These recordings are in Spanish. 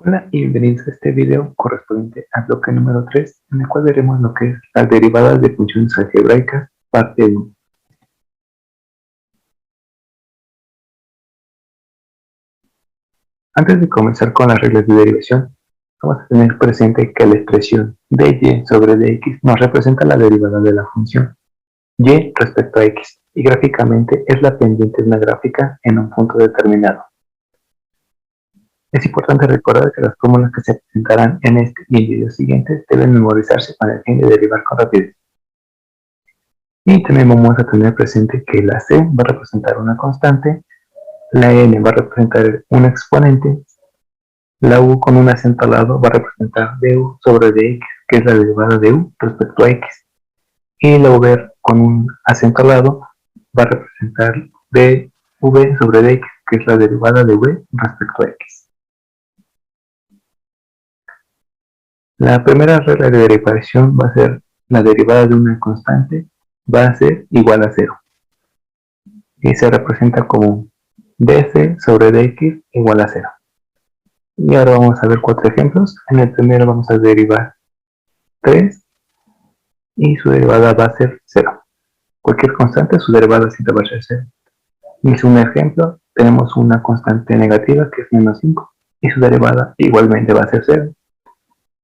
Hola y bienvenidos a este video correspondiente al bloque número 3, en el cual veremos lo que es las derivadas de funciones algebraicas, parte 1. Antes de comenzar con las reglas de derivación, vamos a tener presente que la expresión dy sobre dx nos representa la derivada de la función y respecto a x, y gráficamente es la pendiente de una gráfica en un punto determinado. Es importante recordar que las fórmulas que se presentarán en este y en videos siguientes deben memorizarse para el fin de derivar con rapidez. Y también vamos a tener presente que la c va a representar una constante, la n va a representar un exponente, la u con un acento al lado va a representar du sobre dx, que es la derivada de u respecto a x, y la v con un acento al lado va a representar dv sobre dx, que es la derivada de v respecto a x. La primera regla de derivación va a ser la derivada de una constante va a ser igual a 0 y se representa como dc sobre dx igual a 0. Y ahora vamos a ver 4 ejemplos. En el primero vamos a derivar 3 y su derivada va a ser 0. Cualquier constante, su derivada siempre va a ser 0. En el segundo ejemplo tenemos una constante negativa que es menos 5 y su derivada igualmente va a ser 0.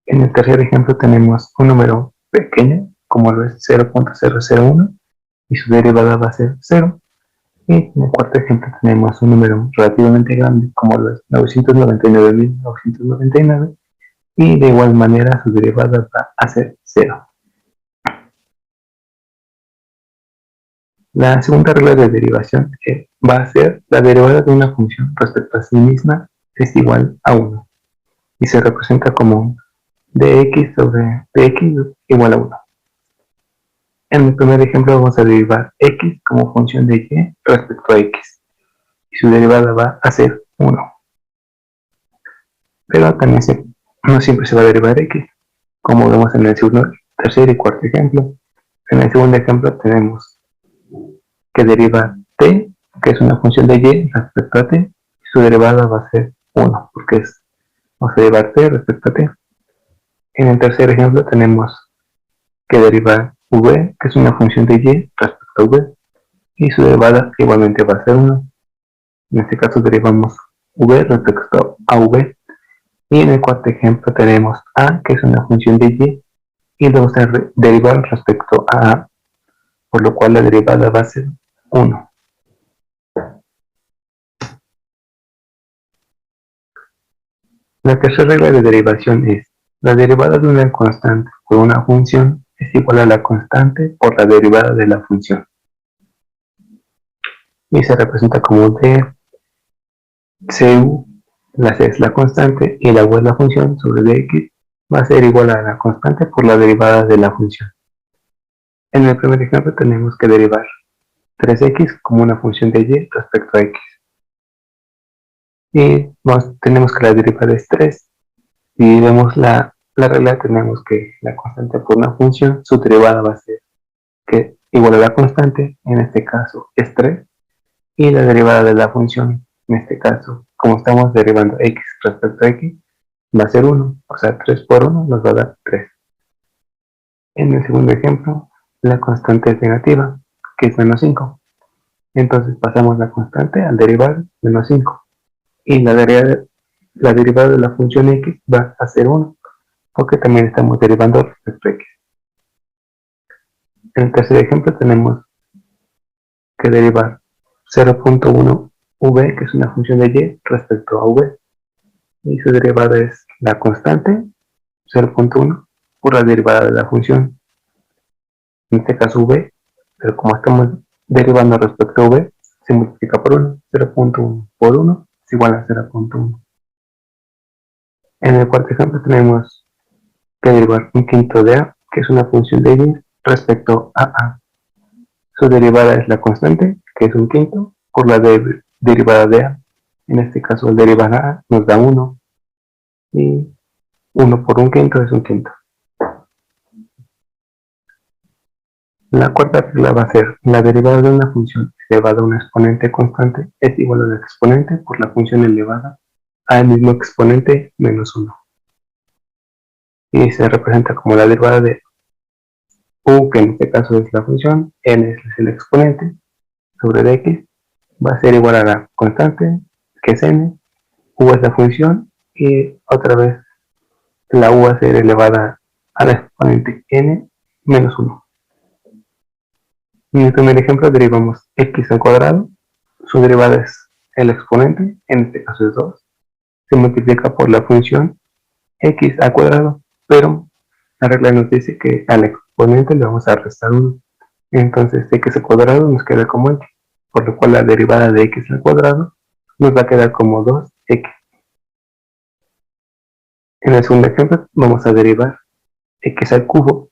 En el tercer ejemplo tenemos un número pequeño como lo es 0.001 y su derivada va a ser 0. Y en el cuarto ejemplo tenemos un número relativamente grande como lo es 999.999 y de igual manera su derivada va a ser 0. La segunda regla de derivación va a ser la derivada de una función respecto a sí misma es igual a 1 y se representa como dx sobre dx igual a 1. En el primer ejemplo vamos a derivar x como función de y respecto a x y su derivada va a ser 1. Pero también no siempre se va a derivar x, como vemos en el segundo, tercer y cuarto ejemplo. En el segundo ejemplo tenemos que deriva t, que es una función de y respecto a t, y su derivada va a ser 1, porque vamos a derivar t respecto a t. En el tercer ejemplo tenemos que derivar v, que es una función de y respecto a v, y su derivada igualmente va a ser 1. En este caso derivamos v respecto a v. Y en el cuarto ejemplo tenemos a, que es una función de y lo vamos a derivar respecto a, por lo cual la derivada va a ser 1. La tercera regla de derivación es: la derivada de una constante por una función es igual a la constante por la derivada de la función. Y se representa como d cu, la c es la constante y la u es la función sobre dx va a ser igual a la constante por la derivada de la función. En el primer ejemplo tenemos que derivar 3x como una función de y respecto a x. Y tenemos que la derivada es 3. Si vemos la regla, tenemos que la constante por una función, su derivada va a ser que igual a la constante, en este caso es 3, y la derivada de la función, en este caso, como estamos derivando x respecto a x, va a ser 1, o sea 3 por 1 nos va a dar 3. En el segundo ejemplo, la constante es negativa, que es menos 5. Entonces pasamos la constante al derivar menos 5. Y la derivada de la función x va a ser 1, porque también estamos derivando respecto a x. En el tercer ejemplo tenemos que derivar 0.1 v, que es una función de y, respecto a v. Y su derivada es la constante, 0.1, por la derivada de la función, en este caso v, pero como estamos derivando respecto a v, se multiplica por 1, 0.1 por 1 es igual a 0.1. En el cuarto ejemplo tenemos que derivar un quinto de a, que es una función de y respecto a a. Su derivada es la constante, que es un quinto, por la derivada de a. En este caso, el derivar a nos da 1, y 1 por un quinto es un quinto. La cuarta regla va a ser: la derivada de una función elevada a un exponente constante es igual al exponente por la función elevada al mismo exponente menos 1. Y se representa como la derivada de u, que en este caso es la función, n es el exponente, sobre de x, va a ser igual a la constante, que es n, u es la función, y otra vez la u va a ser elevada a la exponente n menos 1. En el primer ejemplo derivamos x al cuadrado, su derivada es el exponente, en este caso es 2, se multiplica por la función x al cuadrado, pero la regla nos dice que al exponente le vamos a restar 1. Entonces x al cuadrado nos queda como x, por lo cual la derivada de x al cuadrado nos va a quedar como 2x. En el segundo ejemplo vamos a derivar x al cubo.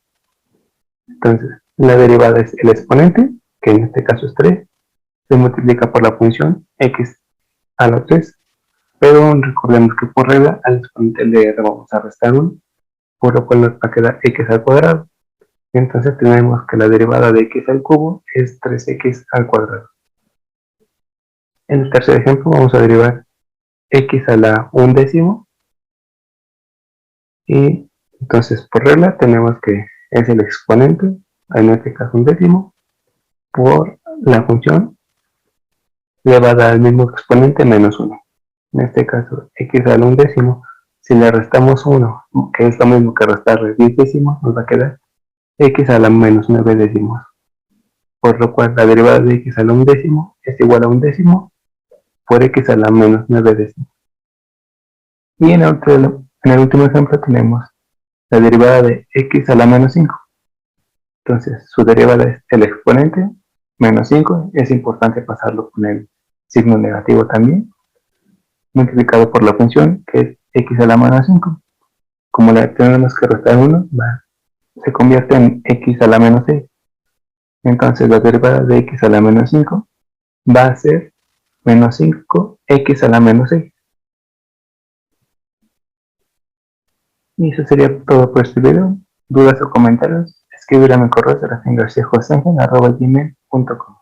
Entonces la derivada es el exponente, que en este caso es 3, se multiplica por la función x a la 3, pero recordemos que por regla al exponente le vamos a restar 1, por lo cual nos va a quedar x al cuadrado. Entonces tenemos que la derivada de x al cubo es 3x al cuadrado. En el tercer ejemplo vamos a derivar x a la undécimo, y entonces por regla tenemos que es el exponente, en este caso undécimo, por la función elevada al mismo exponente menos 1. En este caso x al undécimo, si le restamos 1, que es lo mismo que restarle 10 décimos, nos va a quedar x a la menos 9 décimos. Por lo cual la derivada de x a la undécimo es igual a 1 décimo por x a la menos 9 décimos. Y en el último ejemplo tenemos la derivada de x a la menos 5. Entonces su derivada es el exponente menos 5, es importante pasarlo con el signo negativo también, multiplicado por la función que es x a la menos 5. Como le tenemos que restar 1, se convierte en x a la menos 6. Entonces la derivada de x a la menos 5 va a ser menos 5x a la menos 6. Y eso sería todo por este video. Dudas o comentarios, escribir a mi correo sebastiangarciajosengel@gmail.com.